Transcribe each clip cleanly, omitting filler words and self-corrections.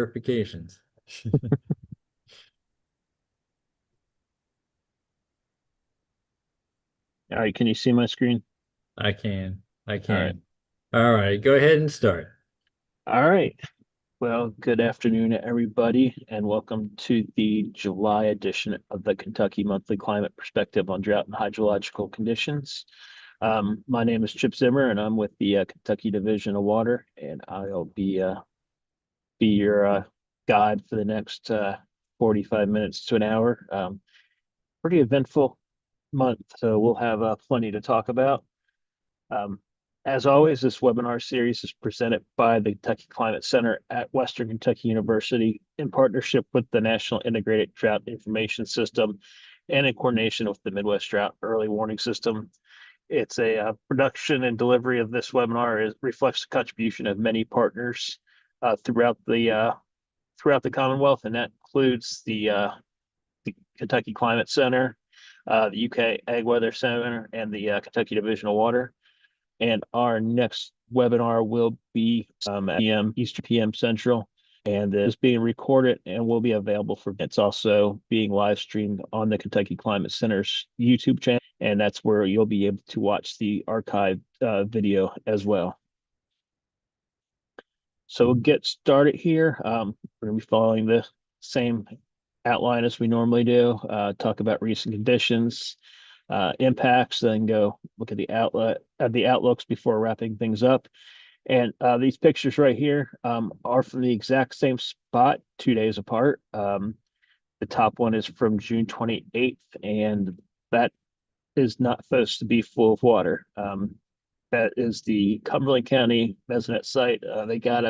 verifications. All right, can you see my screen? I can. I All right. can. All right, go ahead and start. All right. Well, good afternoon, everybody, and welcome to the July edition of the Kentucky Monthly Climate Perspective on Drought and Hydrological Conditions. My name is Chip Zimmer, and I'm with the Kentucky Division of Water, and I'll be your guide for the next 45 minutes to an hour. Pretty eventful month, so we'll have plenty to talk about. Um, as always, this webinar series is presented by the Kentucky Climate Center at Western Kentucky University in partnership with the National Integrated Drought Information System and in coordination with the Midwest Drought Early Warning System. It's a production and delivery of this webinar reflects the contribution of many partners throughout the Commonwealth, and that includes the Kentucky Climate Center, the UK Ag Weather Center, and the Kentucky Division of Water. And our next webinar will be at PM Eastern PM Central, and is being recorded and will be available for. It's also being live streamed on the Kentucky Climate Center's YouTube channel, and that's where you'll be able to watch the archive video as well. So we'll get started here. We're going to be following the same outline as we normally do. Talk about recent conditions, impacts, then go look at the outlooks before wrapping things up. And these pictures right here are from the exact same spot 2 days apart. The top one is from June 28th, and that is not supposed to be full of water. That is the Cumberland County Mesonet site. They got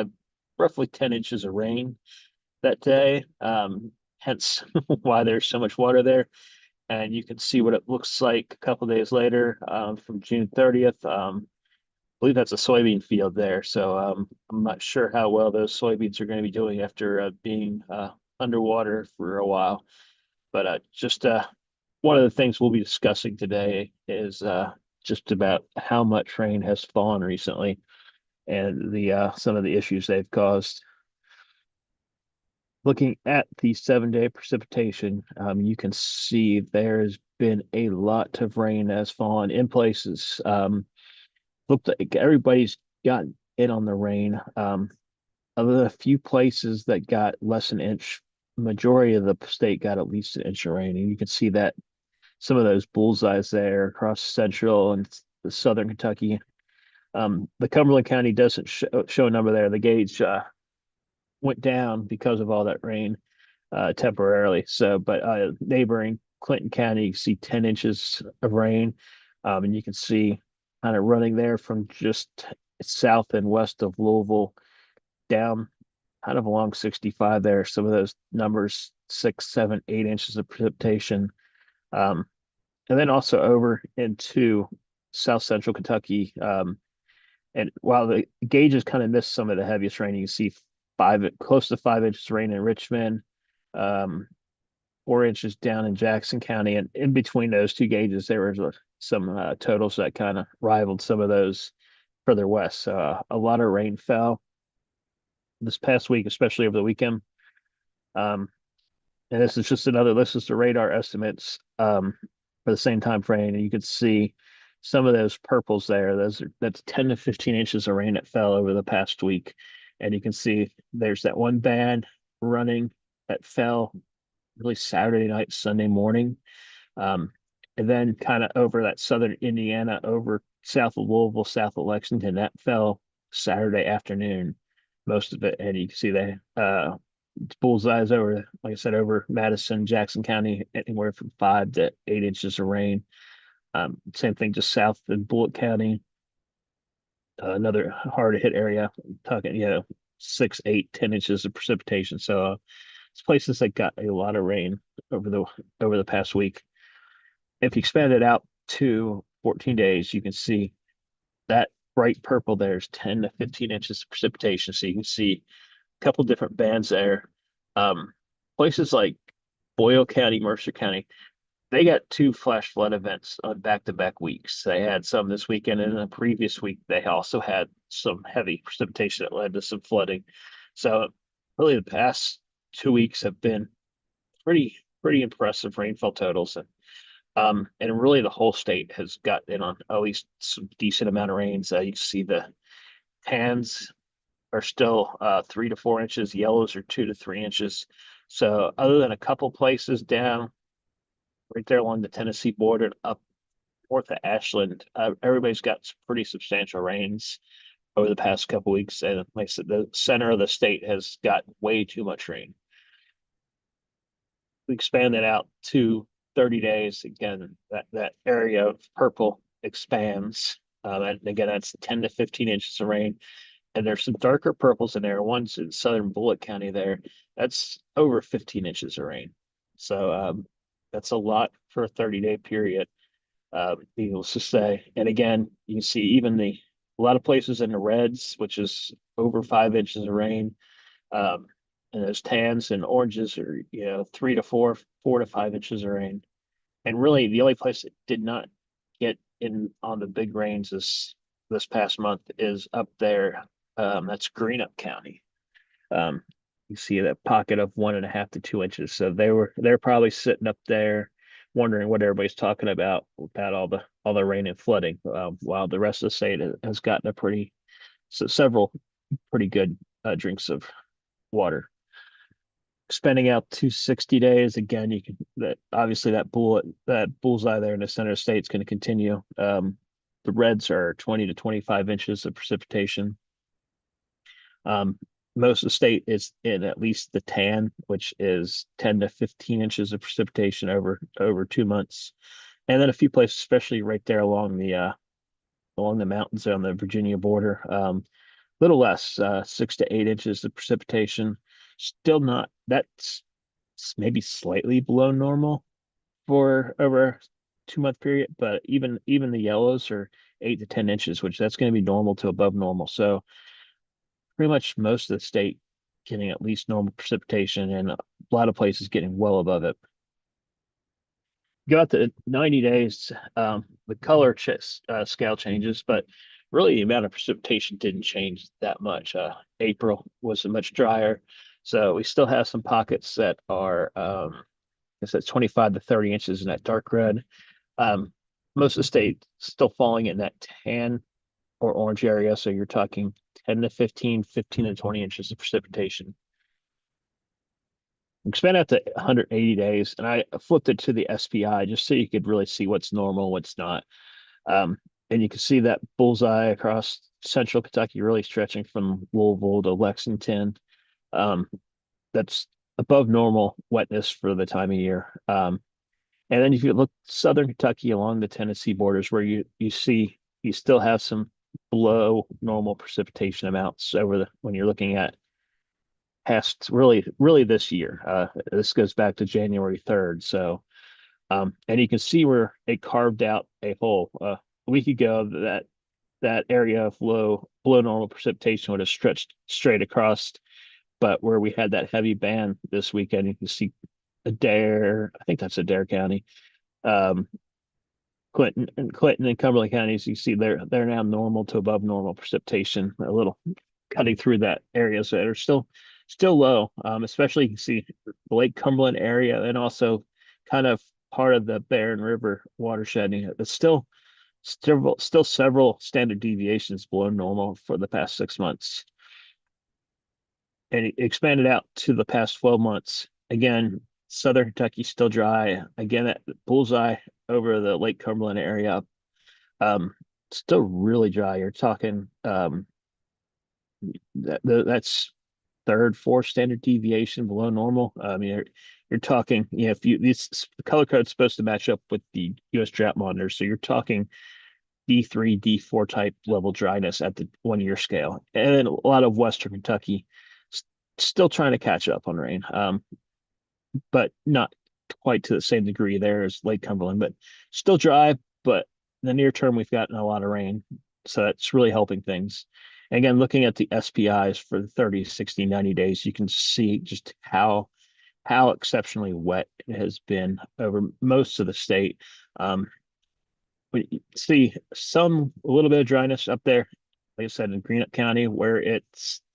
roughly 10 inches of rain that day, hence why there's so much water there. And you can see what it looks like a couple days later from June 30th. I believe that's a soybean field there. So I'm not sure how well those soybeans are going to be doing after being underwater for a while. But just one of the things we'll be discussing today is just about how much rain has fallen recently and the some of the issues they've caused. Looking at the 7 day precipitation, you can see there's been a lot of rain has fallen in places. Looked like everybody's gotten in on the rain. Of the few places that got less than an inch, majority of the state got at least an inch of rain. And you can see that some of those bullseyes there across central and the southern Kentucky. The Cumberland County doesn't show a number there. The gauge went down because of all that rain temporarily. So, but neighboring Clinton County, you see 10 inches of rain. And you can see kind of running there from just south and west of Louisville down kind of along 65 there. Some of those numbers, 6, 7, 8 inches of precipitation. And then also over into South Central Kentucky. And while the gauges kind of missed some of the heaviest rain, you can see close to 5 inches of rain in Richmond, 4 inches down in Jackson County, and in between those two gauges, there was some totals that kind of rivaled some of those further west. So a lot of rain fell this past week, especially over the weekend. And this is just this is the radar estimates for the same time frame, and you could see some of those purples there. That's 10 to 15 inches of rain that fell over the past week. And you can see there's that one band running that fell really Saturday night, Sunday morning. And then kind of over that southern Indiana, over south of Louisville, south of Lexington, that fell Saturday afternoon, most of it. And you can see that bullseyes over, like I said, over Madison, Jackson County, anywhere from 5 to 8 inches of rain. Same thing just south in Bullitt County, another hard to hit area, talking, 6, 8, 10 inches of precipitation. So it's places that got a lot of rain over the past week. If you expand it out to 14 days, you can see that bright purple there's 10 to 15 inches of precipitation. So you can see a couple different bands there. Places like Boyle County, Mercer County, they got two flash flood events on back-to-back weeks. They had some this weekend, and in the previous week, they also had some heavy precipitation that led to some flooding. So really the past 2 weeks have been pretty impressive rainfall totals. And really the whole state has gotten on at least some decent amount of rains. You can see the tans are still 3 to 4 inches, yellows are 2 to 3 inches. So other than a couple places down right there along the Tennessee border and up north of Ashland, everybody's got some pretty substantial rains over the past couple weeks. And like I said, the center of the state has got way too much rain. We expand that out to 30 days. Again, that area of purple expands. And again, that's 10 to 15 inches of rain. And there's some darker purples in there. One's in southern Bullitt County there. That's over 15 inches of rain. So that's a lot for a 30-day period, needless to say. And again, you can see even a lot of places in the reds, which is over 5 inches of rain. And those tans and oranges are, 3 to 4, 4 to 5 inches of rain. And really the only place that did not get in on the big rains this past month is up there. That's Greenup County. You see that pocket of 1.5 to 2 inches. So they're probably sitting up there wondering what everybody's talking about all the rain and flooding, while the rest of the state has gotten several pretty good drinks of water. Spending out to 60 days again, you can that obviously that bullseye there in the center of the state is going to continue. The reds are 20 to 25 inches of precipitation. Most of the state is in at least the tan, which is 10 to 15 inches of precipitation over 2 months. And then a few places, especially right there along the mountains on the Virginia border, little less, 6 to 8 inches of precipitation. Still not, that's maybe slightly below normal for over a 2 month period, but even the yellows are 8 to 10 inches, which that's going to be normal to above normal. So pretty much most of the state getting at least normal precipitation, and a lot of places getting well above it. Go out to 90 days, the color scale changes, but really the amount of precipitation didn't change that much. April was much drier, so we still have some pockets that are, I guess that's 25 to 30 inches in that dark red. Most of the state still falling in that tan or orange area, so you're talking 10 to 15, 15 to 20 inches of precipitation. Expand out to 180 days, and I flipped it to the SPI just so you could really see what's normal, what's not. And you can see that bullseye across central Kentucky really stretching from Louisville to Lexington. That's above normal wetness for the time of year. And then if you look southern Kentucky along the Tennessee borders, where you see you still have some below normal precipitation amounts when you're looking at past really this year. This goes back to January 3rd. So, and you can see where it carved out a hole. A week ago, that area of below normal precipitation would have stretched straight across, but where we had that heavy band this weekend, you can see Adair, I think that's Adair County, Clinton and Cumberland counties. You see they're now normal to above normal precipitation, a little cutting through that area, so they're still low. Especially you can see the Lake Cumberland area and also kind of part of the Barren River watershed. It's still several standard deviations below normal for the past 6 months. And it expanded out to the past 12 months. Again, southern Kentucky still dry. Again, that bullseye over the Lake Cumberland area, still really dry. You're talking that's third, fourth standard deviation below normal. I mean, you're talking, if the color code's supposed to match up with the U.S. Drought Monitor, so you're talking D3, D4 type level dryness at the 1 year scale, and then a lot of Western Kentucky still trying to catch up on rain, but not quite to the same degree there as Lake Cumberland, but still dry. But in the near term, we've gotten a lot of rain, so that's really helping things. And again, looking at the SPIs for the 30, 60, 90 days, you can see just how exceptionally wet it has been over most of the state. We see a little bit of dryness up there, like I said, in Greenup County, where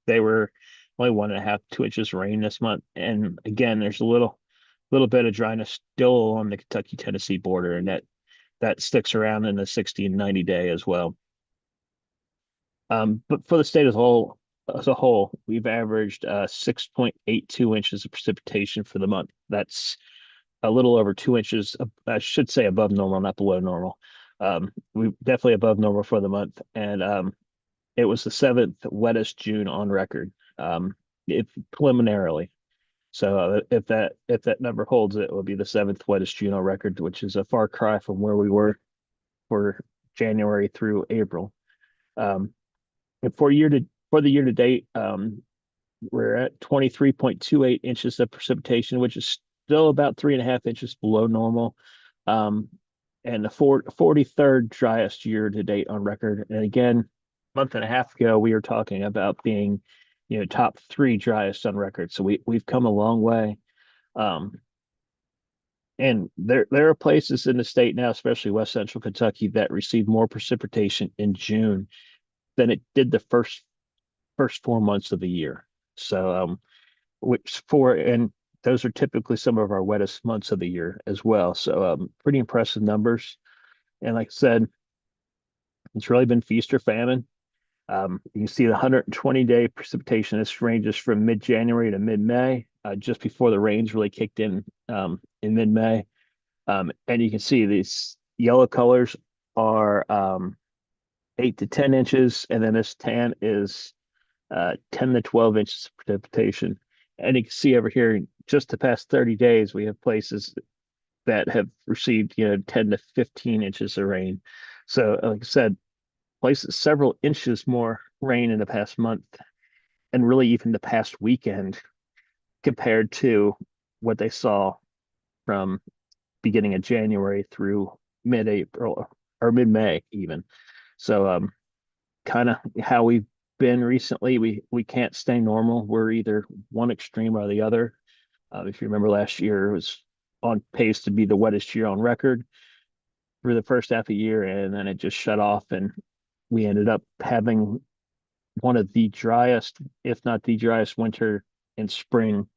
they were only 1.5, 2 inches of rain this month. And again, there's a little bit of dryness still along the Kentucky-Tennessee border, and that sticks around in the 60 and 90 day as well. But for the state as a whole, we've averaged 6.82 inches of precipitation for the month. That's a little over 2 inches, I should say above normal, not below normal. We definitely above normal for the month, and it was the seventh wettest June on record, if preliminarily. So if that number holds, it will be the seventh wettest June on record, which is a far cry from where we were for January through April. Um, and for the year to date, we're at 23.28 inches of precipitation, which is still about 3.5 inches below normal. Um, and the 43rd driest year to date on record. And again, month and a half ago, we were talking about being, top three driest on record. So we've come a long way. Um, and there are places in the state now, especially West Central Kentucky, that receive more precipitation in June than it did the first 4 months of the year. So and those are typically some of our wettest months of the year as well. So pretty impressive numbers. And like I said, it's really been feast or famine. You can see the 120-day precipition. This ranges from mid-January to mid-May, just before the rains really kicked in mid-May. And you can see these yellow colors are 8 to 10 inches, and then this tan is 10 to 12 inches of precipitation. And you can see over here, just the past 30 days, we have places that have received, 10 to 15 inches of rain. So, like I said, places several inches more rain in the past month, and really even the past weekend compared to what they saw from beginning of January through mid-April or mid-May even. So kind of how we've been recently, we can't stay normal. We're either one extreme or the other. If you remember last year, it was on pace to be the wettest year on record for the first half of the year, and then it just shut off, and we ended up having one of the driest, if not the driest winter and spring,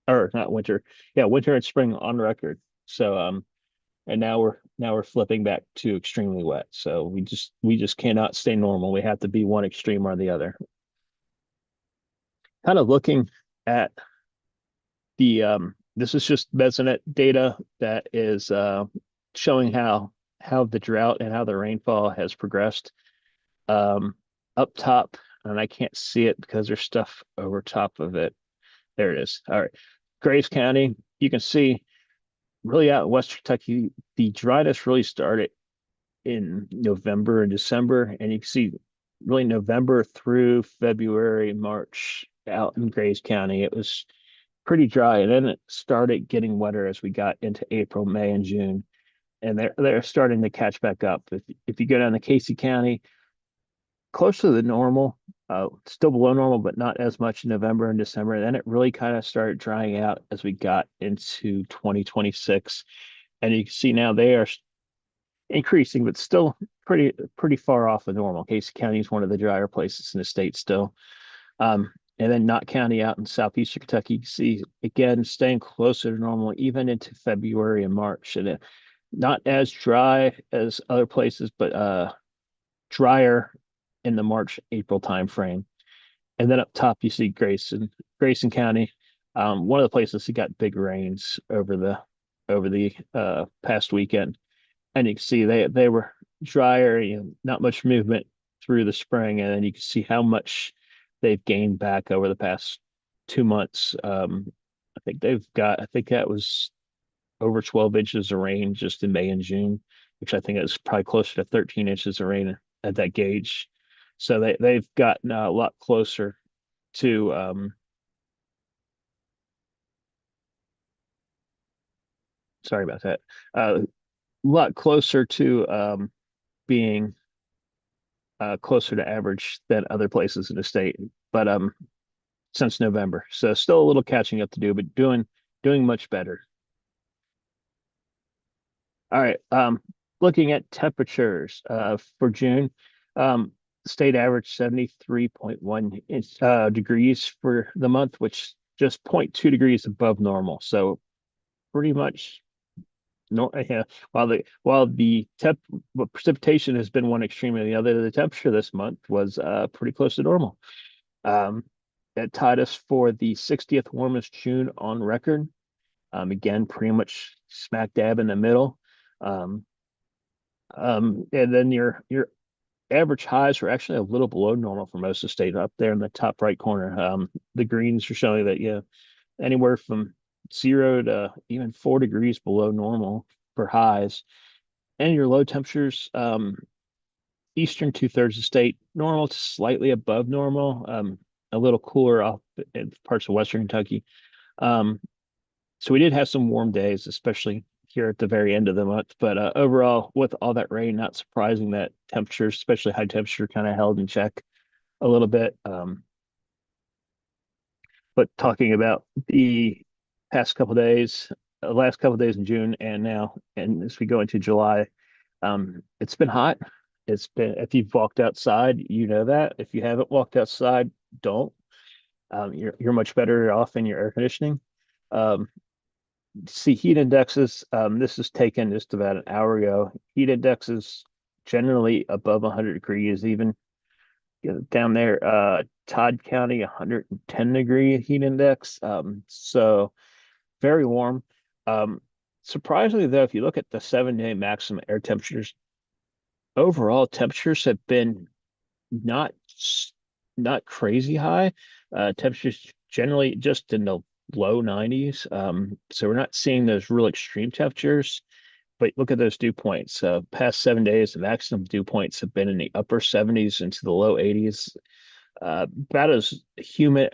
or not winter, yeah, winter and spring on record. So and now we're flipping back to extremely wet. So we just cannot stay normal. We have to be one extreme or the other. Kind of looking at the this is just Mesonet data that is showing how the drought and how the rainfall has progressed. Up top, and I can't see it because there's stuff over top of it. There it is. All right. Graves County, you can see really out in West Kentucky, the dryness really started in November and December, and you can see really November through February, March out in Graves County. It was pretty dry, and then it started getting wetter as we got into April, May, and June. And they're starting to catch back up. If you go down to Casey County, closer to the normal, still below normal, but not as much in November and December. And then it really kind of started drying out as we got into 2026. And you can see now they are increasing, but still pretty far off of normal. Casey County is one of the drier places in the state still. And then Knott County out in southeastern Kentucky, you can see again staying closer to normal even into February and March. And not as dry as other places, but drier in the March April timeframe. And then up top you see Grayson County, one of the places that got big rains over the past weekend. And you can see they were drier, not much movement through the spring, and then you can see how much they've gained back over the past 2 months. I think that was over 12 inches of rain just in May and June, which I think is probably closer to 13 inches of rain at that gauge. So they've gotten a lot closer to sorry about that. A lot closer to being closer to average than other places in the state, but since November. So still a little catching up to do, but doing much better. All right. Looking at temperatures for June. state average 73.1 degrees for the month, which just 0.2 degrees above normal. So pretty much no, yeah. While precipitation has been one extreme or the other, the temperature this month was pretty close to normal. Um, that tied us for the 60th warmest June on record. Again, pretty much smack dab in the middle. Um, and then your average highs were actually a little below normal for most of the state up there in the top right corner. The greens are showing that, yeah, anywhere from 0 to even 4 degrees below normal for highs. And your low temperatures, eastern two-thirds of the state, normal to slightly above normal, a little cooler off in parts of western Kentucky. Um, so we did have some warm days, especially here at the very end of the month. But overall, with all that rain, not surprising that temperatures, especially high temperature, kind of held in check a little bit. But talking about the past couple days, last couple days in June, and now, and as we go into July, it's been hot. It's been, if you've walked outside, you know that. If you haven't walked outside, don't. You're much better off in your air conditioning. Um, See heat indexes. This is taken just about an hour ago. Heat indexes generally above 100 degrees, even, you know, down there, Todd County, 110-degree heat index. So very warm. Um, Surprisingly, though, if you look at the 7-day maximum air temperatures, overall temperatures have been not not crazy high. Temperatures generally just in the low 90s. So we're not seeing those real extreme temperatures. But look at those dew points. Past 7 days, the maximum dew points have been in the upper 70s into the low 80s. About as humid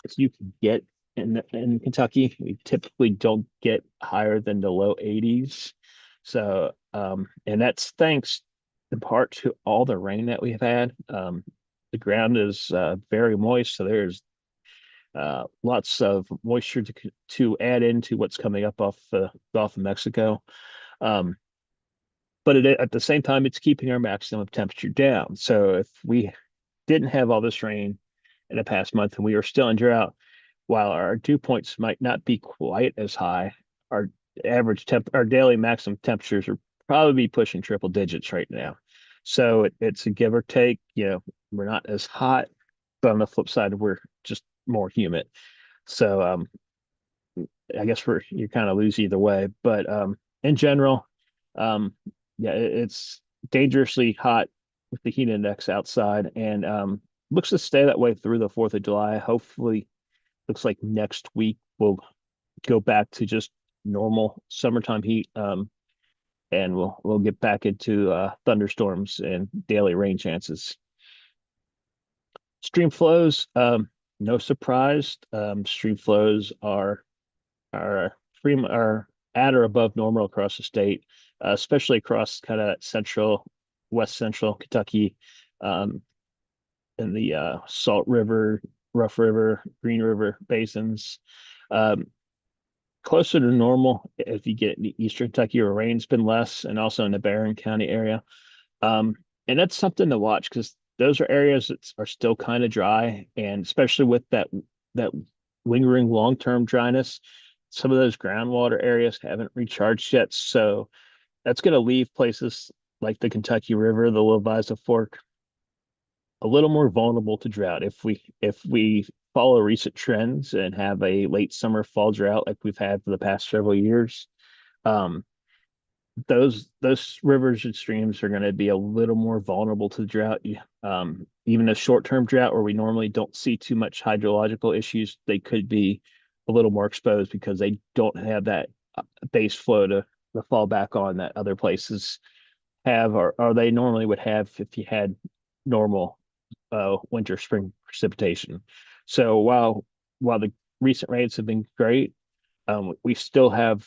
as you can get in Kentucky. We typically don't get higher than the low 80s. So, and that's thanks in part to all the rain that we've had. The ground is very moist, so there's lots of moisture to add into what's coming up off the Gulf of Mexico. Um, but at the same time, it's keeping our maximum temperature down. So if we didn't have all this rain in the past month and we were still in drought, while our dew points might not be quite as high, our our daily maximum temperatures are probably be pushing triple digits right now. So it's a give or take. You know, we're not as hot, but on the flip side, we're just more humid. So I guess you kind of lose either way. But in general, um, yeah, it's dangerously hot with the heat index outside, and looks to stay that way through the 4th of July. Hopefully, looks like next week we'll go back to just normal summertime heat, and we'll get back into thunderstorms and daily rain chances. Stream flows, no surprise. Stream flows are are at or above normal across the state, especially across kind of central, west central Kentucky, um, in the Salt River, Rough River, Green River basins. Um, Closer to normal if you get in Eastern Kentucky where rain's been less, and also in the Barron County area. Um, and that's something to watch because those are areas that are still kind of dry, and especially with that lingering long-term dryness, some of those groundwater areas haven't recharged yet. So that's going to leave places like the Kentucky River, the Loviza Fork, a little more vulnerable to drought. If we follow recent trends and have a late summer fall drought like we've had for the past several years, um, those rivers and streams are going to be a little more vulnerable to drought. Even a short-term drought where we normally don't see too much hydrological issues, they could be a little more exposed because they don't have that base flow to fall back on that other places have, or they normally would have if you had normal winter spring precipitation. So while the recent rains have been great, we still have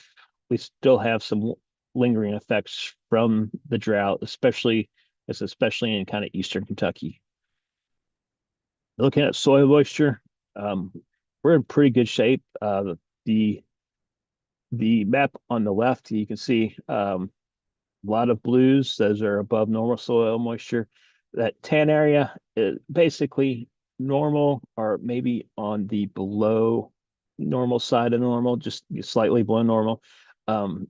some lingering effects from the drought, especially in kind of eastern Kentucky. Looking at soil moisture, um, we're in pretty good shape. The the map on the left, you can see a lot of blues. Those are above normal soil moisture. that tan area is basically normal or maybe on the below normal side of normal, just slightly below normal. Um,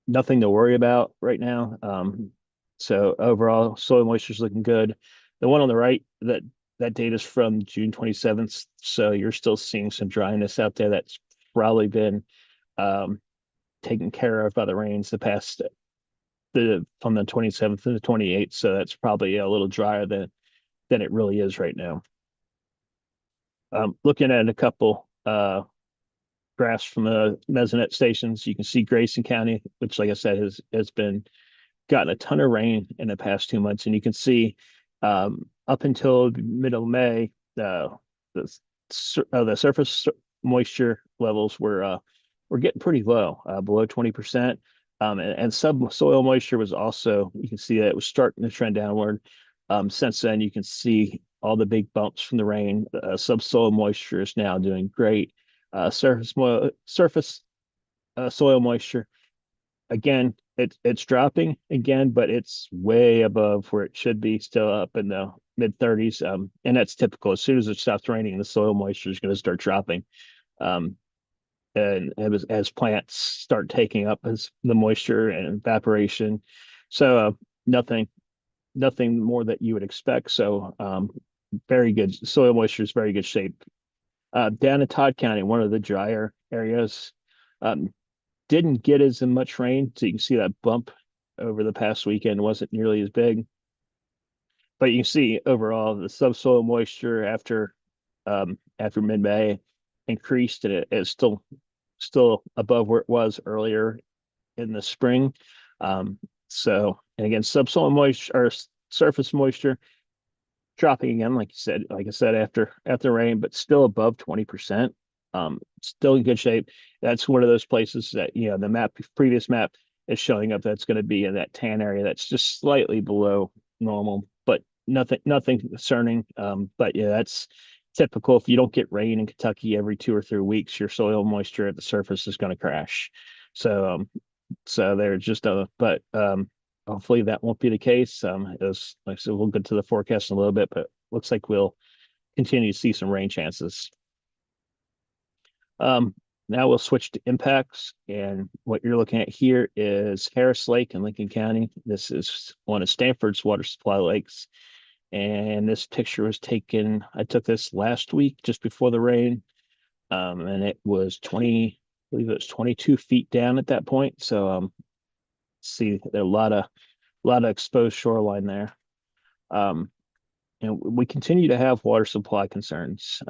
Nothing to worry about right now. So overall, soil moisture is looking good. The one on the right, that data is from June 27th, so you're still seeing some dryness out there. That's probably been um, taken care of by the rains the past the from the 27th to the 28th. So that's probably a little drier than it really is right now. Looking at a couple graphs from the Mesonet stations, you can see Grayson County, which, like I said, has been gotten a ton of rain in the past 2 months, and you can see up until middle of May, the the surface moisture levels were getting pretty low, below 20%. And subsoil moisture was also, you can see that it was starting to trend downward. Since then, you can see all the big bumps from the rain. Subsoil moisture is now doing great. Surface soil moisture, again, it's dropping again, but it's way above where it should be, still up in the mid 30s. And that's typical. As soon as it stops raining, the soil moisture is going to start dropping. Um, and as plants start taking up as the moisture and evaporation. So nothing nothing more that you would expect. So very good. Soil moisture is very good shape. Down in Todd County, one of the drier areas, um, didn't get as much rain. So you can see that bump over the past weekend wasn't nearly as big. But you can see overall the subsoil moisture after mid-May increased, and it's still above where it was earlier in the spring. So, and again, subsoil moisture or surface moisture dropping again, like I said, after rain, but still above 20%. Still in good shape. That's one of those places that, the previous map is showing up that's going to be in that tan area that's just slightly below normal, but nothing concerning. But yeah, that's typical. If you don't get rain in Kentucky every 2 or 3 weeks, your soil moisture at the surface is going to crash. So they're just but hopefully that won't be the case. As like I said, we'll get to the forecast in a little bit, but looks like we'll continue to see some rain chances. Now we'll switch to impacts, and what you're looking at here is Harris Lake in Lincoln County. This is one of Stanford's water supply lakes, and this picture was taken. I took this last week just before the rain, and it was 20, I believe it was 22 feet down at that point. So see there are a lot of exposed shoreline there. Um, and we continue to have water supply concerns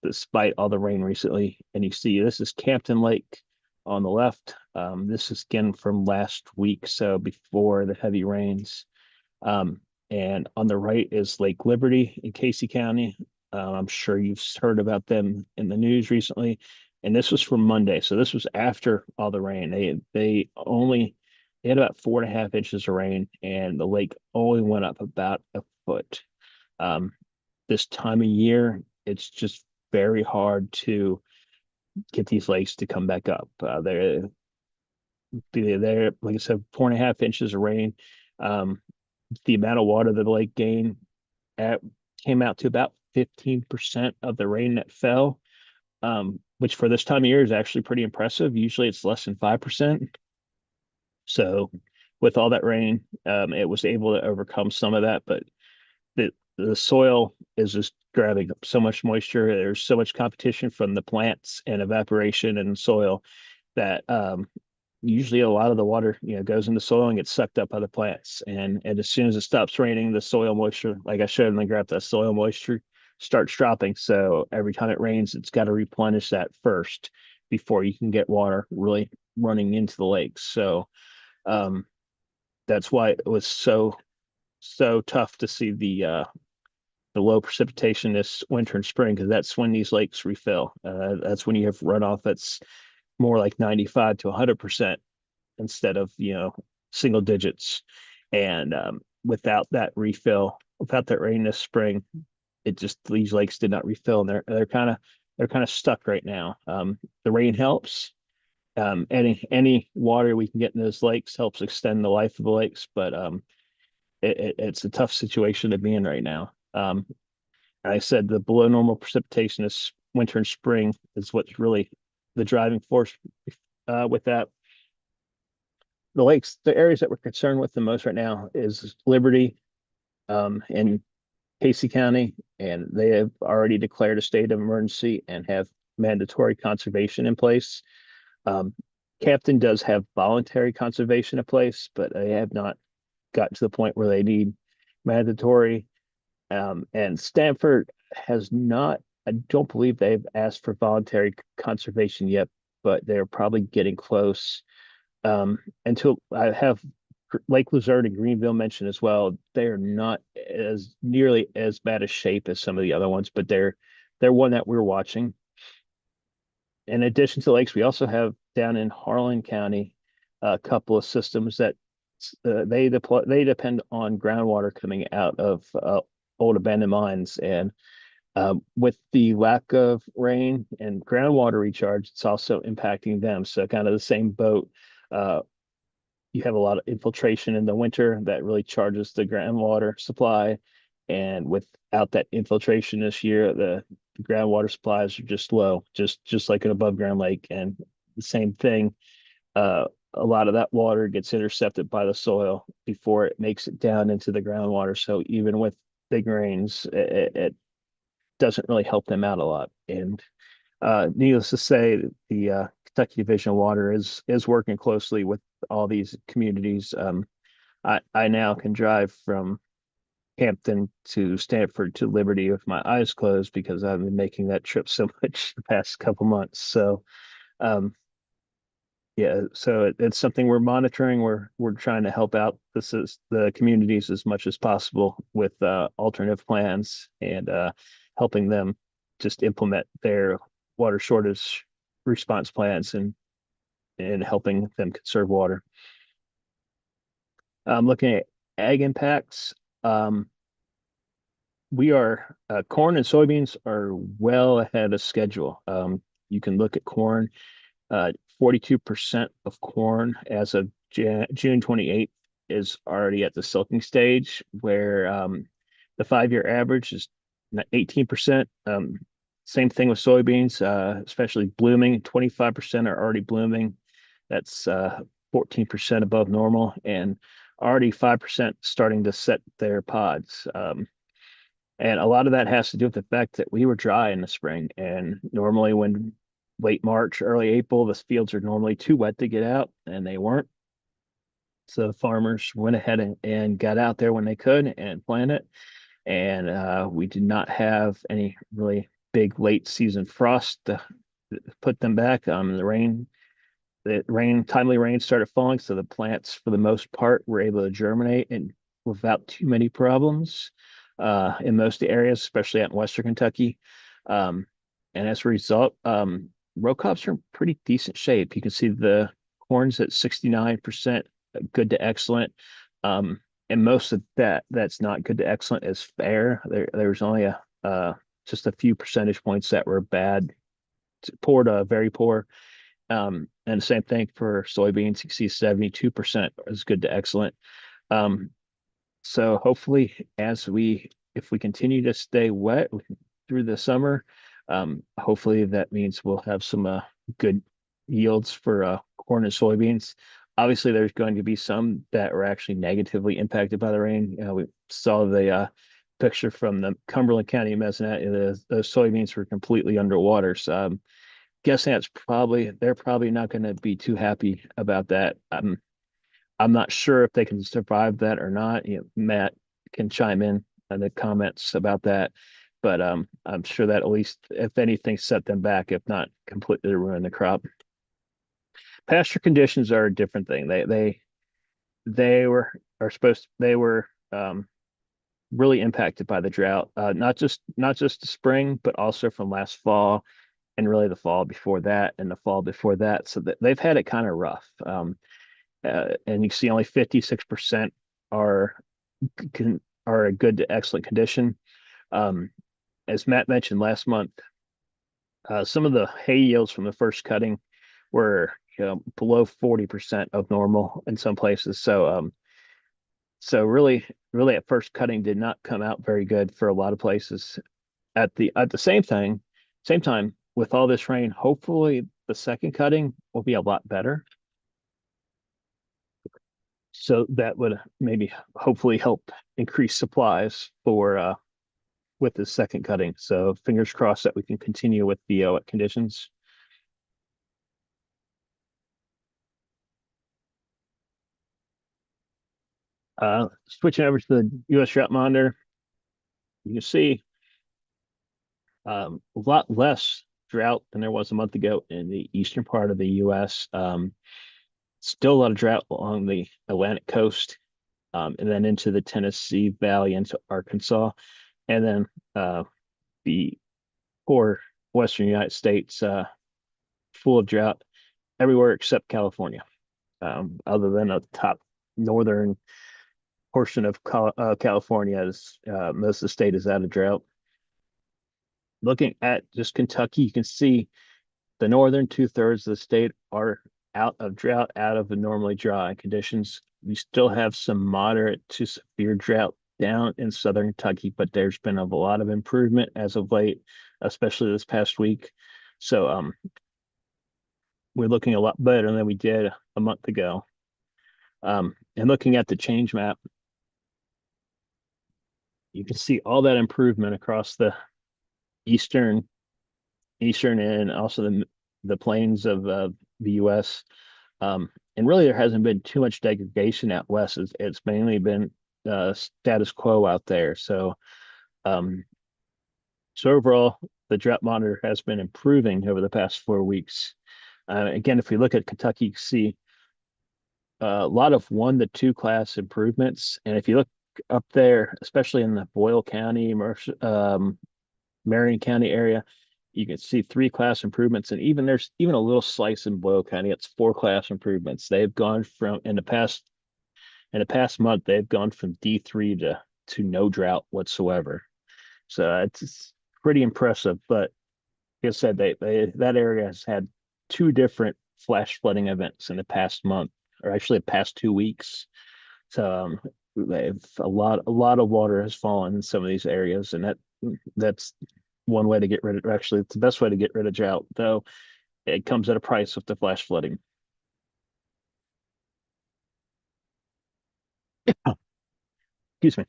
despite all the rain recently. And you see, this is Campton Lake on the left. This is again from last week, so before the heavy rains. And on the right is Lake Liberty in Casey County. I'm sure you've heard about them in the news recently. And this was from Monday, so this was after all the rain. They had about 4.5 inches of rain, and the lake only went up about a foot. Um, this time of year, it's just very hard to get these lakes to come back up. They're like I said, 4.5 inches of rain. Um, the amount of water that the lake gained at came out to about 15% of the rain that fell, which for this time of year is actually pretty impressive. Usually it's less than 5%. So with all that rain, it was able to overcome some of that, but the soil is just grabbing up so much moisture. There's so much competition from the plants and evaporation and soil that usually a lot of the water, goes in the soil and gets sucked up by the plants. And as soon as it stops raining, the soil moisture, like I showed in the graph, the soil moisture starts dropping. So every time it rains, it's got to replenish that first before you can get water really running into the lakes. So that's why it was so tough to see the low precipitation this winter and spring, because that's when these lakes refill. That's when you have runoff that's more like 95 to 100% instead of single digits. And without that refill, without that rain this spring, these lakes did not refill, and they're kind of stuck right now. The rain helps. Any water we can get in those lakes helps extend the life of the lakes, but it's a tough situation to be in right now. I said the below normal precipitation this winter and spring is what's really the driving force with that. The lakes, the areas that we're concerned with the most right now is Liberty, in Casey County, and they have already declared a state of emergency and have mandatory conservation in place. Um, Captain does have voluntary conservation in place, but they have not got to the point where they need mandatory. And Stanford has not, I don't believe they've asked for voluntary conservation yet, but they're probably getting close. Until I have Lake Luzerne and Greenville mentioned as well, they are not as nearly as bad a shape as some of the other ones, but they're one that we're watching. In addition to lakes, we also have down in Harlan County a couple of systems that they depend on groundwater coming out of old abandoned mines, and with the lack of rain and groundwater recharge, it's also impacting them. So kind of the same boat. Uh, you have a lot of infiltration in the winter that really charges the groundwater supply. And without that infiltration this year, the groundwater supplies are just low, just like an above ground lake. And the same thing, a lot of that water gets intercepted by the soil before it makes it down into the groundwater. So even with big rains, it doesn't really help them out a lot. And needless to say, the Kentucky Division of Water is working closely with all these communities. I now can drive from Hampton to Stanford to Liberty with my eyes closed because I've been making that trip so much the past couple months. So um, yeah, so it's something we're monitoring. We're trying to help out the communities as much as possible with alternative plans and helping them just implement their water shortage response plans and helping them conserve water. Looking at ag impacts, we are corn and soybeans are well ahead of schedule. You can look at corn. 42% of corn as of June 28th is already at the silking stage, where the 5-year average is 18%. Same thing with soybeans, especially blooming. 25% are already blooming. That's 14% above normal, and already 5% starting to set their pods. And a lot of that has to do with the fact that we were dry in the spring. And normally, when late March, early April, the fields are normally too wet to get out, and they weren't. So farmers went ahead and got out there when they could and planted. And we did not have any really big late season frost to put them back. Timely rain started falling, so the plants, for the most part, were able to germinate and without too many problems in most areas, especially out in Western Kentucky. And as a result, row crops are in pretty decent shape. You can see the corn's at 69% good to excellent. And most of that's not good to excellent is fair. There's only just a few percentage points that were bad, poor to very poor. And the same thing for soybeans. You can see 72% is good to excellent. So hopefully, if we continue to stay wet through the summer, hopefully that means we'll have some good yields for corn and soybeans. Obviously, there's going to be some that are actually negatively impacted by the rain. We saw the picture from the Cumberland County Mesonet. The soybeans were completely underwater. So I'm guessing they're probably not going to be too happy about that. I'm not sure if they can survive that or not. Matt can chime in the comments about that, but I'm sure that at least, if anything, set them back, if not completely ruin the crop. Pasture conditions are a different thing. They were really impacted by the drought, not just the spring, but also from last fall and really the fall before that and the fall before that. So they've had it kind of rough. And you see only 56% are are a good to excellent condition. As Matt mentioned last month, some of the hay yields from the first cutting were below 40% of normal in some places. So So really at first cutting did not come out very good for a lot of places. At the same time, with all this rain, hopefully the second cutting will be a lot better. So that would maybe hopefully help increase supplies for with the second cutting. So fingers crossed that we can continue with the wet conditions. Switching over to the U.S. drought monitor, you can see a lot less drought than there was a month ago in the eastern part of the U.S. Still a lot of drought along the Atlantic coast, and then into the Tennessee Valley into Arkansas, and then the poor Western United States full of drought everywhere except California. Other than the top northern portion of California, is most of the state is out of drought. Looking at just Kentucky, you can see the northern two-thirds of the state are out of drought, out of the normally dry conditions. We still have some moderate to severe drought down in southern Kentucky, but there's been a lot of improvement as of late, especially this past week. So we're looking a lot better than we did a month ago. And looking at the change map, you can see all that improvement across the eastern and also the plains of the U.S. And really, there hasn't been too much degradation out west. It's mainly been status quo out there. Um, so overall, the drought monitor has been improving over the past 4 weeks. Again, if we look at Kentucky, you see a lot of 1 to 2 class improvements. And if you look up there, especially in the Boyle County, Marion County area, you can see 3 class improvements. And even there's even a little slice in Boyle County, it's 4 class improvements. They've gone from in the past month, they've gone from D3 to no drought whatsoever. So it's pretty impressive. But like I said, that area has had 2 different flash flooding events in the past month, or actually the past 2 weeks. So they've a lot of water has fallen in some of these areas, and that's one way to get rid of. Actually, it's the best way to get rid of drought, though it comes at a price with the flash flooding. Excuse me.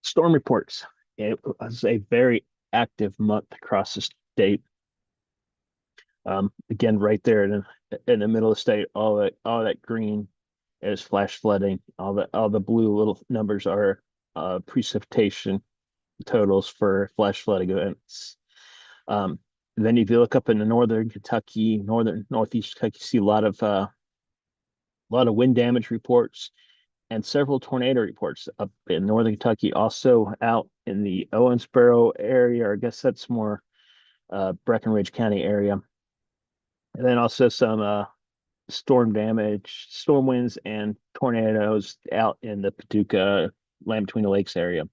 Storm reports. It was a very active month across the state. Again, right there in the middle of the state, all that green is flash flooding. All the blue little numbers are precipitation totals for flash flooding events. Um, then if you look up in the northern Kentucky, northeast Kentucky, you see a lot of wind damage reports and several tornado reports up in northern Kentucky. Also out in the Owensboro area, or I guess that's more Breckinridge County area. And then also some storm damage, storm winds, and tornadoes out in the Paducah, Land Between the Lakes area.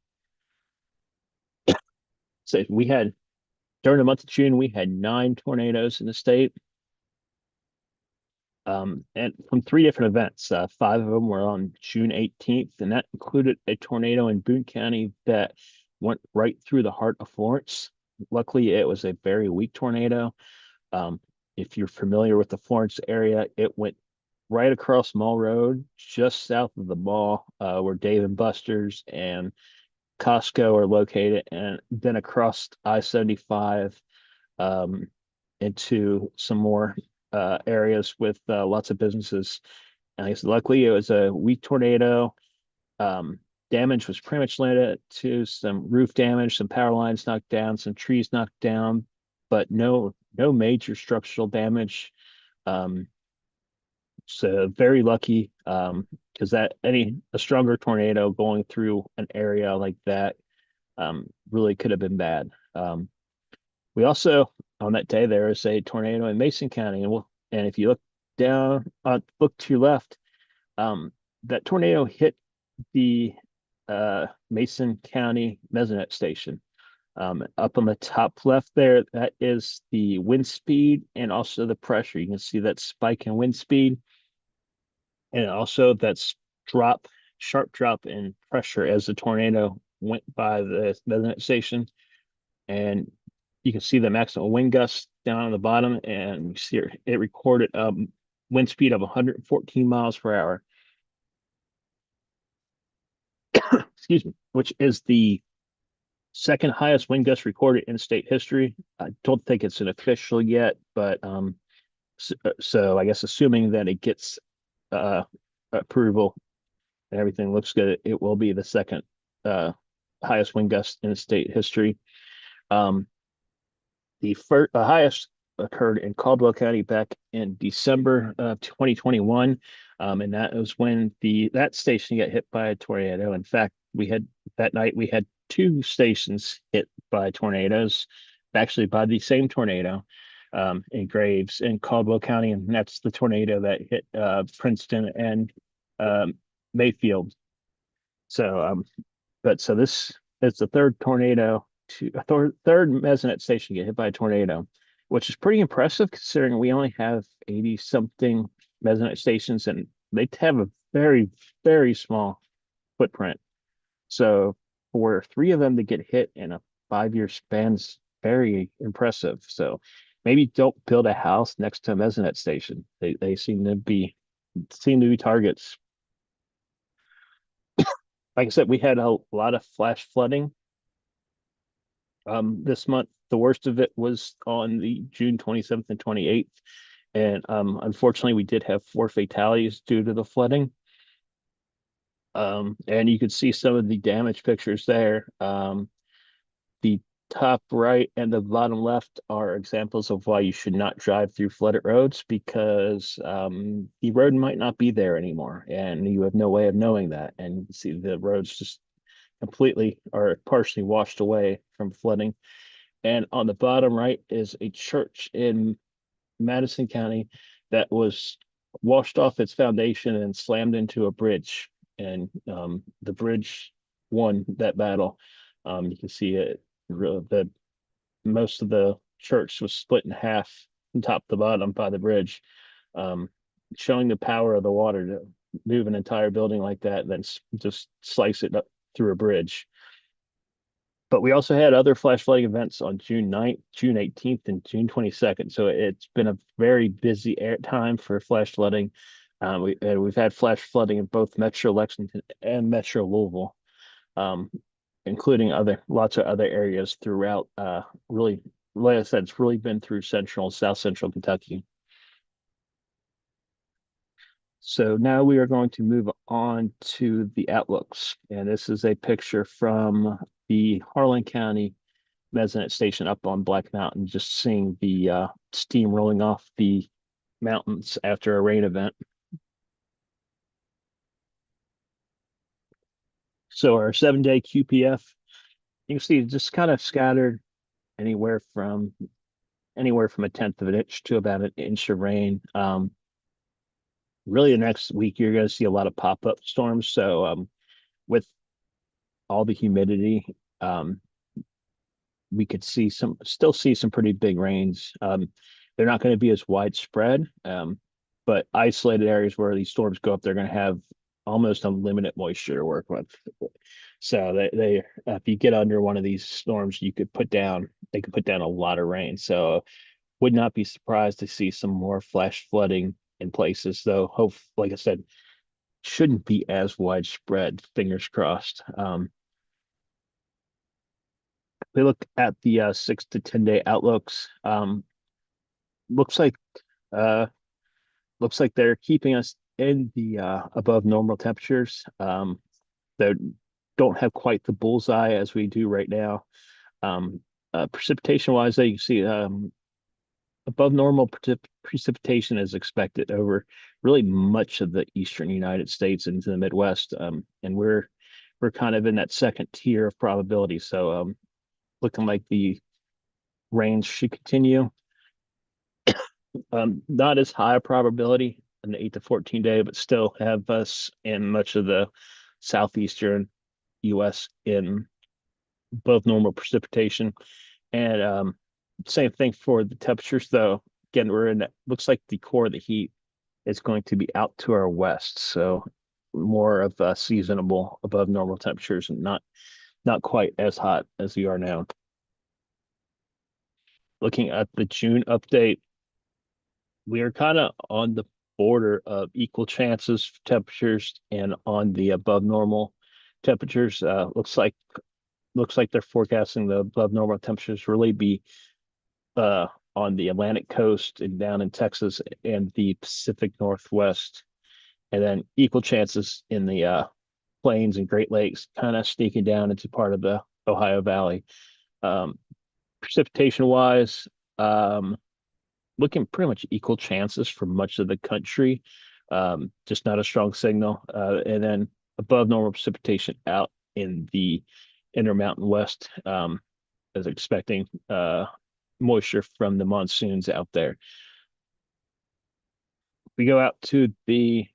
So we had during the month of June, we had 9 tornadoes in the state, and from 3 different events. 5 of them were on June 18th, and that included a tornado in Boone County that went right through the heart of Florence. Luckily, it was a very weak tornado. Um, if you're familiar with the Florence area, it went right across Mall Road, just south of the mall, where Dave and Buster's and Costco are located, and then across I-75 um, into some more areas with lots of businesses. And I guess luckily it was a weak tornado. Um, Damage was pretty much limited to some roof damage, some power lines knocked down, some trees knocked down, but no major structural damage. Um, so very lucky, because that a stronger tornado going through an area like that really could have been bad. We also on that day there is a tornado in Mason County, and if you look to your left, that tornado hit the Mason County Mesonet station. Up on the top left there, that is the wind speed and also the pressure. You can see that spike in wind speed, and also that's drop sharp drop in pressure as the tornado went by the Mesnet station, and you can see the maximum wind gusts down on the bottom, and you see it recorded wind speed of 114 miles per hour. Excuse me, which is the second highest wind gust recorded in state history. I don't think it's an official yet, but so I guess assuming that it gets uh, approval and everything looks good, it will be the second uh, highest wind gust in state history. Um, the highest occurred in Caldwell County back in December of 2021, and that was when that station got hit by a tornado. In fact, that night we had two stations hit by tornadoes, actually by the same tornado, in Graves in Caldwell County, and that's the tornado that hit Princeton and Mayfield. So, so this is the third tornado third Mesonet station to get hit by a tornado, which is pretty impressive considering we only have 80 something Mesonet stations and they have a very, very small footprint. So for three of them to get hit in a 5-year span is very impressive. So maybe don't build a house next to a Mesonet station. They seem to be targets. Like I said, we had a lot of flash flooding this month. The worst of it was on the June 27th and 28th. And unfortunately, we did have 4 fatalities due to the flooding. And you could see some of the damage pictures there. The top right and the bottom left are examples of why you should not drive through flooded roads because the road might not be there anymore. And you have no way of knowing that. And you can see the roads just completely or partially washed away from flooding. And on the bottom right is a church in Madison County that was washed off its foundation and slammed into a bridge. And the bridge won that battle. You can see it. The most of the church was split in half from top to bottom by the bridge, um, showing the power of the water to move an entire building like that, then just slice it up through a bridge. But we also had other flash flooding events on June 9th, June 18th, and June 22nd. So it's been a very busy time for flash flooding. We've had flash flooding in both Metro Lexington and Metro Louisville, um, including lots of other areas throughout. Really, like I said, it's really been through central and south central Kentucky. So now we are going to move on to the outlooks. And this is a picture from the Harlan County Mesonet station up on Black Mountain, just seeing the steam rolling off the mountains after a rain event. So our 7-day QPF, you can see just kind of scattered anywhere from a tenth of an inch to about an inch of rain. Really, the next week you're going to see a lot of pop-up storms. So with all the humidity, we could still see some pretty big rains. They're not going to be as widespread, but isolated areas where these storms go up, they're going to have almost unlimited moisture to work with. So they if you get under one of these storms, they could put down a lot of rain. So would not be surprised to see some more flash flooding in places, though. Like I said, shouldn't be as widespread. Fingers crossed. We look at the 6 to 10-day outlooks. Looks like uh, they're keeping us in the above normal temperatures. They don't have quite the bullseye as we do right now. Precipitation wise, you can see above normal precipitation is expected over really much of the eastern United States into the Midwest, and we're kind of in that second tier of probability. So looking like the range should continue. Not as high a probability in the 8 to 14 day, but still have us in much of the southeastern U.S. in above normal precipitation. And same thing for the temperatures, though. Again, looks like the core of the heat is going to be out to our west. So more of seasonable above normal temperatures and not quite as hot as we are now. Looking at the June update, we are kind of on the border of equal chances for temperatures and on the above normal temperatures. Looks like they're forecasting the above normal temperatures really be uh, on the Atlantic coast and down in Texas and the Pacific Northwest, and then equal chances in the plains and Great Lakes, kind of sneaking down into part of the Ohio Valley. Um, Precipitation wise, looking pretty much equal chances for much of the country, just not a strong signal. And then above normal precipitation out in the Intermountain West, is expecting moisture from the monsoons out there. We go out to the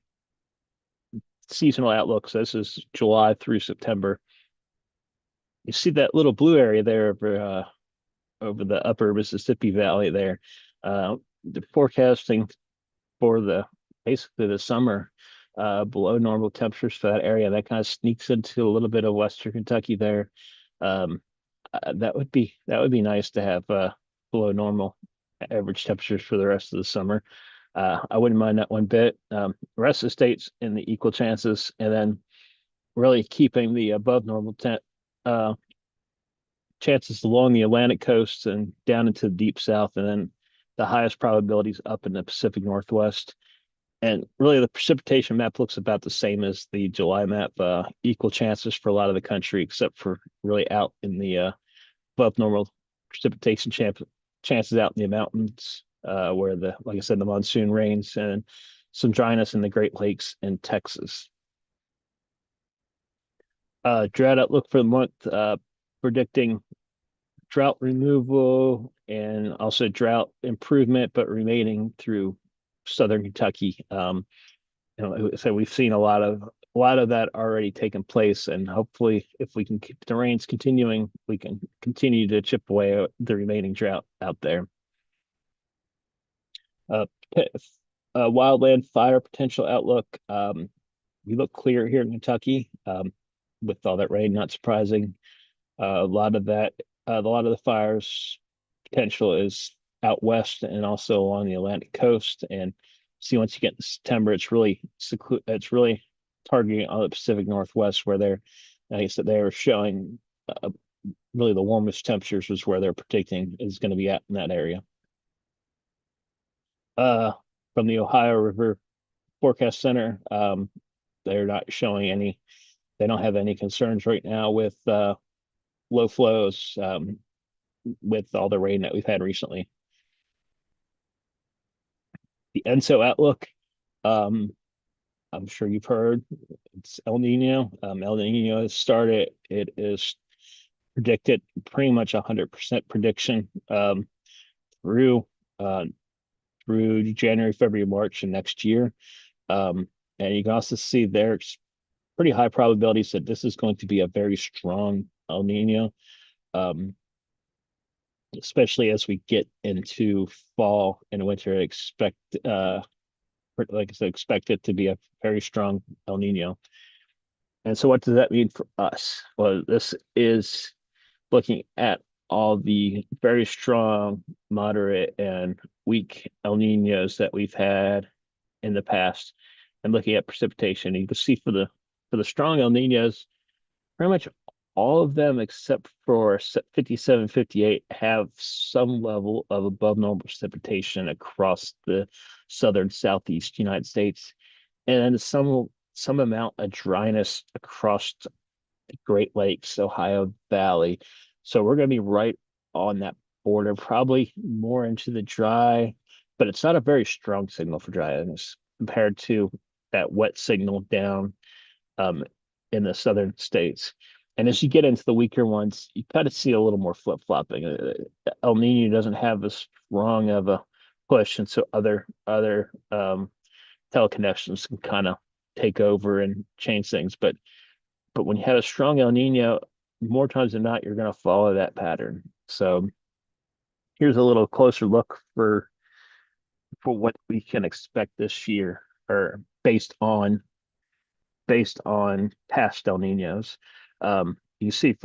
seasonal outlook. So this is July through September. You see that little blue area there over the upper Mississippi Valley there. The forecasting for the basically the summer, below normal temperatures for that area. That kind of sneaks into a little bit of Western Kentucky there. Um, that would be nice to have below normal average temperatures for the rest of the summer. I wouldn't mind that one bit. Rest of the states in the equal chances, and then really keeping the above normal uh, chances along the Atlantic coast and down into the deep south, and then the highest probabilities up in the Pacific Northwest. And really, the precipitation map looks about the same as the July map. Equal chances for a lot of the country, except for really out in the above normal precipitation chances out in the mountains, where like I said, the monsoon rains and some dryness in the Great Lakes and Texas. Drought outlook for the month, predicting drought removal and also drought improvement, but remaining through southern Kentucky. So we've seen a lot of that already taken place, and hopefully, if we can keep the rains continuing, we can continue to chip away at the remaining drought out there. Uh, Wildland fire potential outlook. We look clear here in Kentucky, with all that rain. Not surprising. A lot of the fires potential is out west and also along the Atlantic coast. And see, once you get to September, it's really targeting on the Pacific Northwest, where like I said, they're showing really the warmest temperatures was where they're predicting is going to be at in that area. Uh, from the Ohio River Forecast Center, they're not showing any. They don't have any concerns right now with low flows, with all the rain that we've had recently. The ENSO outlook, um, I'm sure you've heard, it's El Nino. El Nino has started. It is predicted pretty much 100% prediction, through uh, through January, February, March, and next year. And you can also see there's pretty high probabilities that this is going to be a very strong El Nino, um, especially as we get into fall and winter. Like I said, expect it to be a very strong El Nino. And so, what does that mean for us? Well, this is looking at all the very strong, moderate, and weak El Ninos that we've had in the past, and looking at precipitation. You can see for the strong El Ninos, pretty much all of them except for 57, 58 have some level of above normal precipitation across the southern southeast United States, and some amount of dryness across the Great Lakes, Ohio Valley. So we're going to be right on that border, probably more into the dry, but it's not a very strong signal for dryness compared to that wet signal down, um, in the southern states. And as you get into the weaker ones, you kind of see a little more flip-flopping. El Nino doesn't have as strong of a push, and so other teleconnections can kind of take over and change things. But when you have a strong El Nino, more times than not, you're going to follow that pattern. So here's a little closer look for what we can expect this year, or based on based on past El Ninos. You see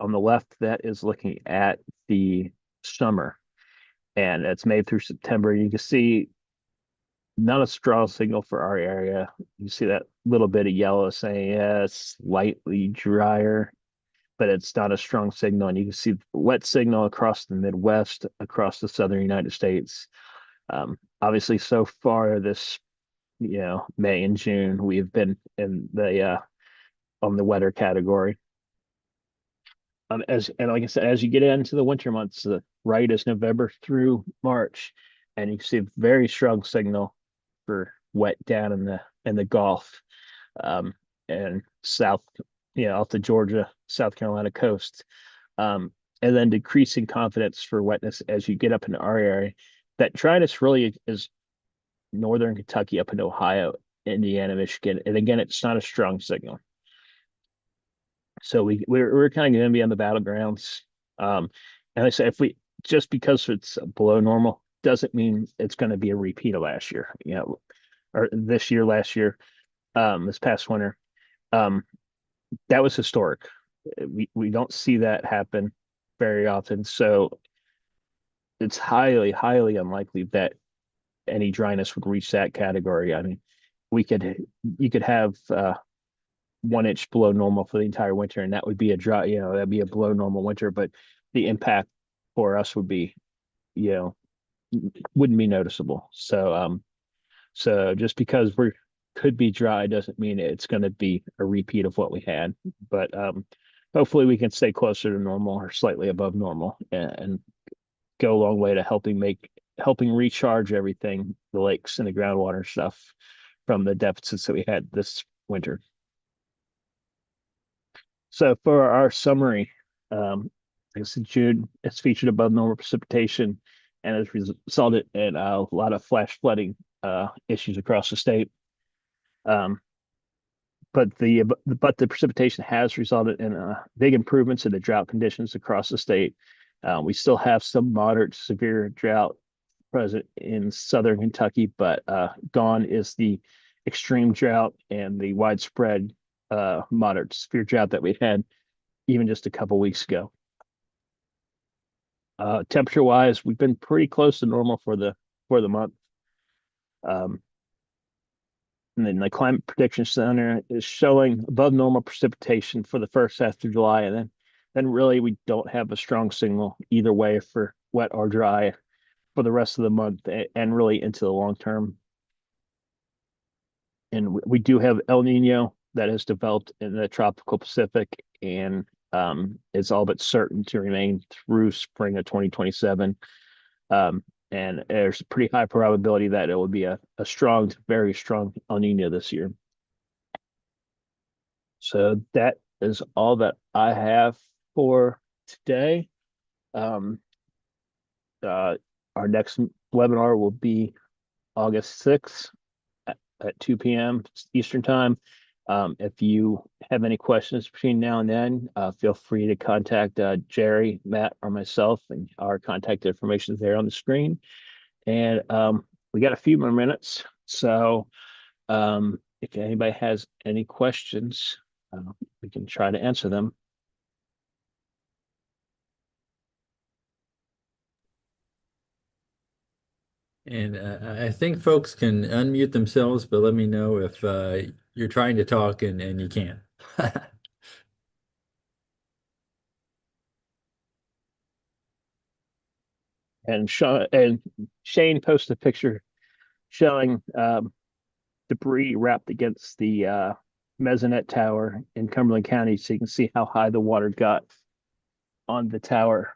on the left, that is looking at the summer, and it's May through September. You can see not a strong signal for our area. You see that little bit of yellow saying, yeah, it's slightly drier, but it's not a strong signal. And you can see wet signal across the Midwest, across the southern United States. Obviously, so far this, May and June, we've been in the on the wetter category. And like I said, as you get into the winter months, the right is November through March, and you see a very strong signal for wet down in the Gulf, and south, off the Georgia, South Carolina coast, and then decreasing confidence for wetness as you get up into our area. That dryness really is northern Kentucky up into Ohio, Indiana, Michigan, and again, it's not a strong signal. So we're kind of going to be on the battlegrounds. And I say if we just because it's below normal doesn't mean it's going to be a repeat of last year, or this year, last year, this past winter. That was historic. We don't see that happen very often. So it's highly, highly unlikely that any dryness would reach that category. I mean, you could have 1 inch below normal for the entire winter, and that would be a dry, that'd be a below normal winter, but the impact for us would be, wouldn't be noticeable. So just because we could be dry doesn't mean it's going to be a repeat of what we had. But hopefully we can stay closer to normal or slightly above normal, and go a long way to helping recharge everything, the lakes and the groundwater stuff from the deficits that we had this winter. So for our summary, like I said, June, it's featured above normal precipitation and has resulted in a lot of flash flooding issues across the state. But the precipitation has resulted in big improvements in the drought conditions across the state. We still have some moderate to severe drought present in southern Kentucky, but gone is the extreme drought and the widespread moderate to severe drought that we had even just a couple weeks ago. Temperature wise, we've been pretty close to normal for the month. And then the Climate Prediction Center is showing above normal precipitation for the first half of July, and then really we don't have a strong signal either way for wet or dry for the rest of the month and really into the long term. And we do have El Nino that has developed in the tropical Pacific, and it's all but certain to remain through spring of 2027. And there's a pretty high probability that it will be a strong, very strong El Nino this year. So that is all that I have for today. Our next webinar will be August 6th at 2 p.m. Eastern time. If you have any questions between now and then, feel free to contact Jerry, Matt, or myself, and our contact information is there on the screen. And we got a few more minutes, so if anybody has any questions, we can try to answer them. And I think folks can unmute themselves, but let me know if you're trying to talk and you can't. And Shane posted a picture showing debris wrapped against the Mesonet Tower in Cumberland County, so you can see how high the water got on the tower.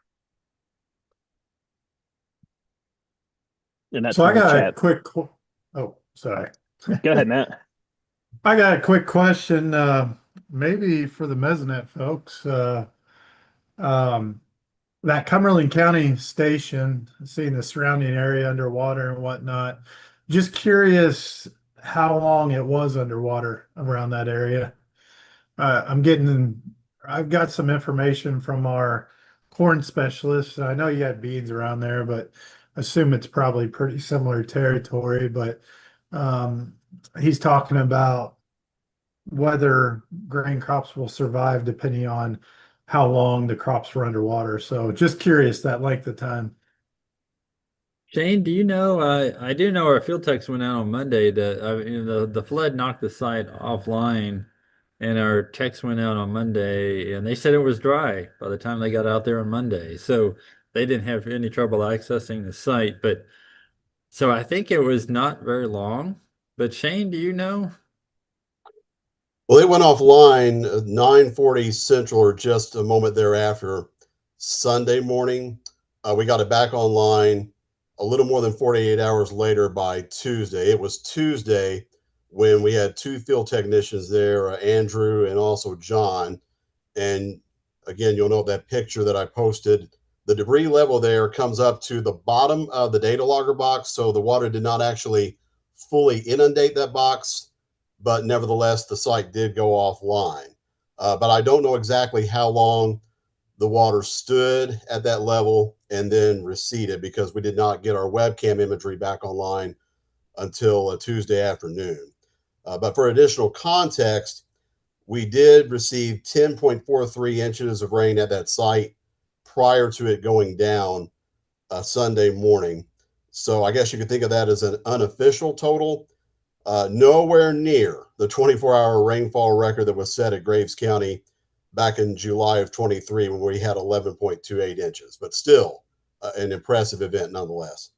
And that's So I from the got a chat. quick, oh, sorry. Go ahead, Matt. I got a quick question, maybe for the Mesonet folks. That Cumberland County station, seeing the surrounding area underwater and whatnot. Just curious how long it was underwater around that area. I've got some information from our corn specialist. I know you had beans around there, but I assume it's probably pretty similar territory. But he's talking about whether grain crops will survive depending on how long the crops were underwater. So just curious that length of time. Shane, do you know? I do know our field techs went out on Monday. The flood knocked the site offline, and our techs went out on Monday, and they said it was dry by the time they got out there on Monday. So they didn't have any trouble accessing the site. But so I think it was not very long. But Shane, do you know? Well, it went offline 9:40 Central or just a moment thereafter, Sunday morning. We got it back online a little more than 48 hours later by Tuesday. It was Tuesday when we had two field technicians there, Andrew and also John. And again, you'll note that picture that I posted. The debris level there comes up to the bottom of the data logger box. So the water did not actually fully inundate that box, but nevertheless, the site did go offline. But I don't know exactly how long the water stood at that level and then receded because we did not get our webcam imagery back online until Tuesday afternoon. But for additional context, we did receive 10.43 inches of rain at that site prior to it going down Sunday morning. So I guess you could think of that as an unofficial total. Nowhere near the 24-hour rainfall record that was set at Graves County back in July of 23 when we had 11.28 inches, but still an impressive event nonetheless.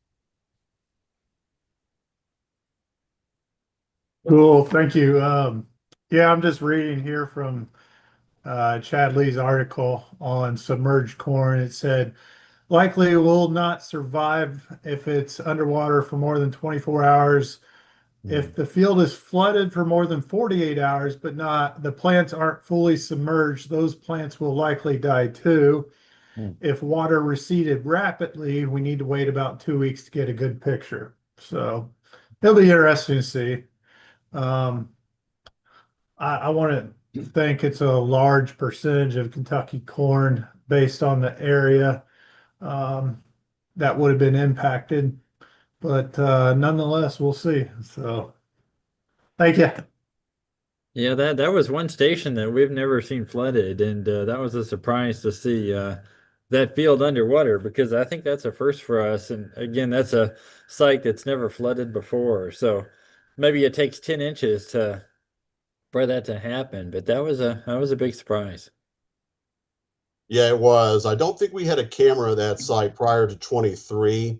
Cool, thank you. Yeah, I'm just reading here from Chad Lee's article on submerged corn. It said likely will not survive if it's underwater for more than 24 hours. If the field is flooded for more than 48 hours, but not the plants aren't fully submerged, those plants will likely die too. If water receded rapidly, we need to wait about 2 weeks to get a good picture. So it'll be interesting to see. Um, I want to think it's a large percentage of Kentucky corn based on the area that would have been impacted, but nonetheless, we'll see. So thank you. Yeah, that was one station that we've never seen flooded, and that was a surprise to see that field underwater because I think that's a first for us. And again, that's a site that's never flooded before, so maybe it takes 10 inches to for that to happen. But that was a big surprise. Yeah, it was. I don't think we had a camera at that site prior to 23.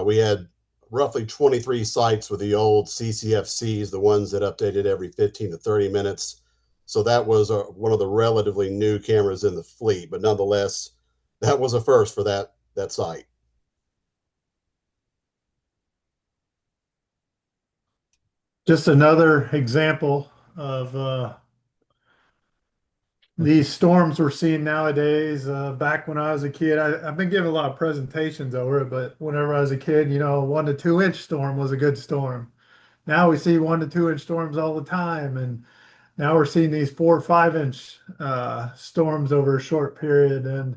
We had roughly 23 sites with the old CCFCs, the ones that updated every 15 to 30 minutes. So that was one of the relatively new cameras in the fleet, but nonetheless, that was a first for that site. Just another example of these storms we're seeing nowadays. Back when I was a kid, I've been giving a lot of presentations over it, but whenever I was a kid, 1 to 2 inch storm was a good storm. Now we see 1 to 2 inch storms all the time, and now we're seeing these 4 or 5 inch storms over a short period. And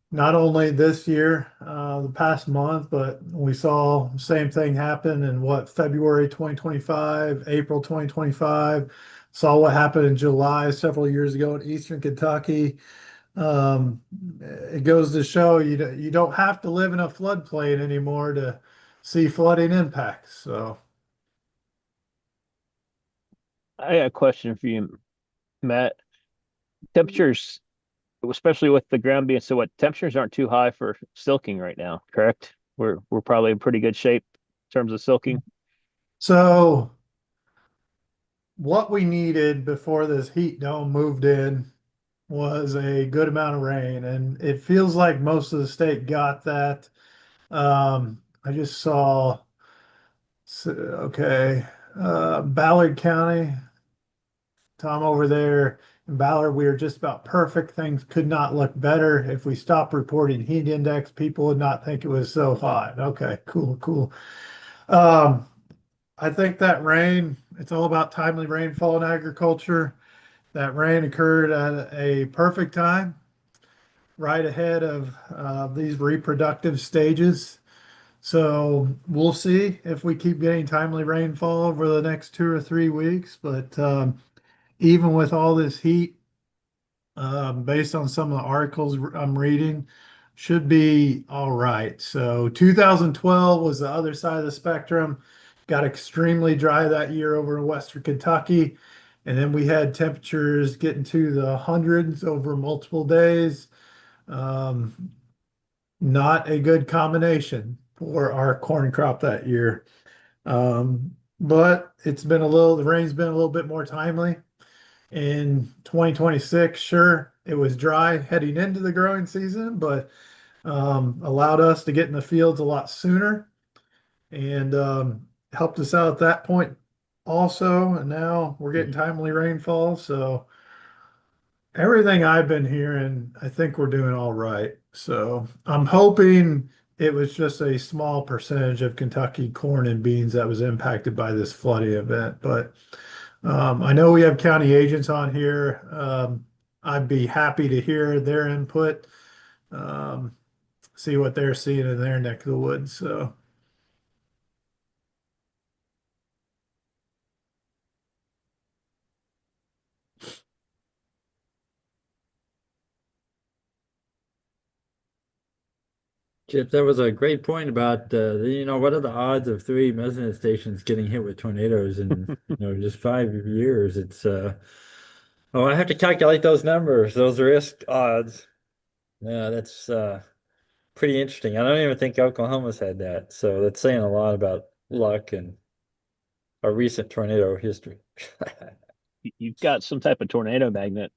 not only this year, the past month, but we saw the same thing happen in February 2025, April 2025, saw what happened in July several years ago in Eastern Kentucky. It goes to show you don't have to live in a floodplain anymore to see flooding impacts. So I got a question for you, Matt. Temperatures, especially with the ground being so wet, temperatures aren't too high for silking right now, correct? We're probably in pretty good shape in terms of silking. so what we needed before this heat dome moved in was a good amount of rain, and it feels like most of the state got that. I just saw, okay, Ballard County, Tom over there in Ballard, we are just about perfect. Things could not look better. If we stopped reporting heat index, people would not think it was so hot. Okay, cool, cool. Um, I think that rain, it's all about timely rainfall in agriculture. That rain occurred at a perfect time, right ahead of these reproductive stages. So we'll see if we keep getting timely rainfall over the next 2 or 3 weeks. But even with all this heat, based on some of the articles I'm reading, should be all right. So 2012 was the other side of the spectrum. Got extremely dry that year over in Western Kentucky. And then we had temperatures getting to the hundreds over multiple days. Um, Not a good combination for our corn crop that year. But the rain's been a little bit more timely. In 2026, sure, it was dry heading into the growing season, but allowed us to get in the fields a lot sooner and helped us out at that point also. And now we're getting timely rainfall. So everything I've been hearing, I think we're doing all right. So I'm hoping it was just a small percentage of Kentucky corn and beans that was impacted by this flooding event. But I know we have county agents on here. I'd be happy to hear their input, um, see what they're seeing in their neck of the woods. So. Chip, that was a great point about what are the odds of 3 measurement stations getting hit with tornadoes in just 5 years? It's oh, I have to calculate those numbers, those risk odds. Yeah, that's pretty interesting. I don't even think Oklahoma's had that, so that's saying a lot about luck and our recent tornado history. You've got some type of tornado magnet.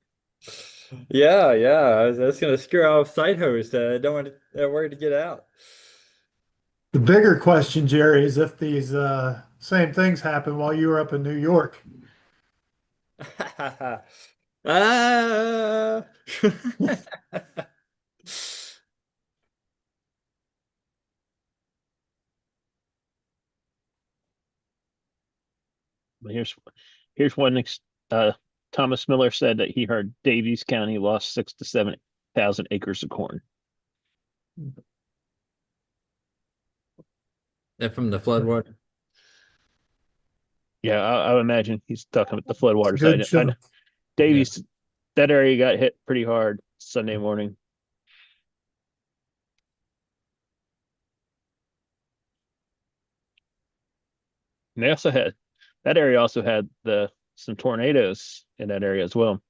Yeah, yeah, that's gonna scare off site hosts. Don't want they're worried to get out. The bigger question, Jerry, is if these same things happen while you were up in New York. Ah. But here's one. Thomas Miller said that he heard Davies County lost 6 to 7,000 acres of corn. That from the floodwater. Yeah, I would imagine he's talking about the floodwaters. Good show. Davies, that area got hit pretty hard Sunday morning. And they also had that area also had some tornadoes in that area as well.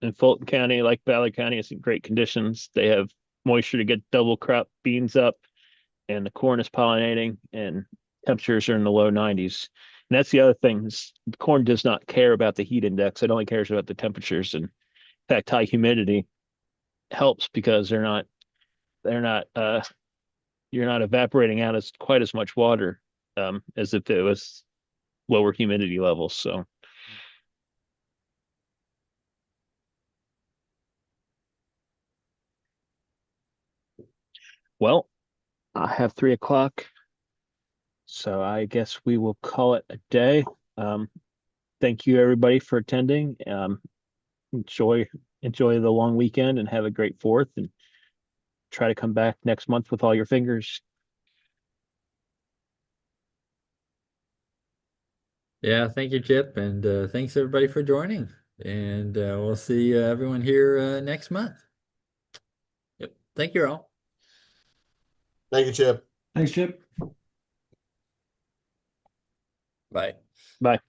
In Fulton County, like Valley County, is in great conditions. They have moisture to get double crop beans up, and the corn is pollinating, and temperatures are in the low 90s. And that's the other thing is the corn does not care about the heat index. It only cares about the temperatures. And in fact, high humidity helps because they're not you're not evaporating out as quite as much water as if it was lower humidity levels. So well, I have 3 o'clock. So I guess we will call it a day. Thank you everybody for attending. Enjoy the long weekend and have a great 4th, and try to come back next month with all your fingers. Yeah, thank you, Chip, and thanks everybody for joining. And we'll see everyone here next month. Yep. Thank you all. Thank you, Chip. Thanks, Chip. Bye. Bye.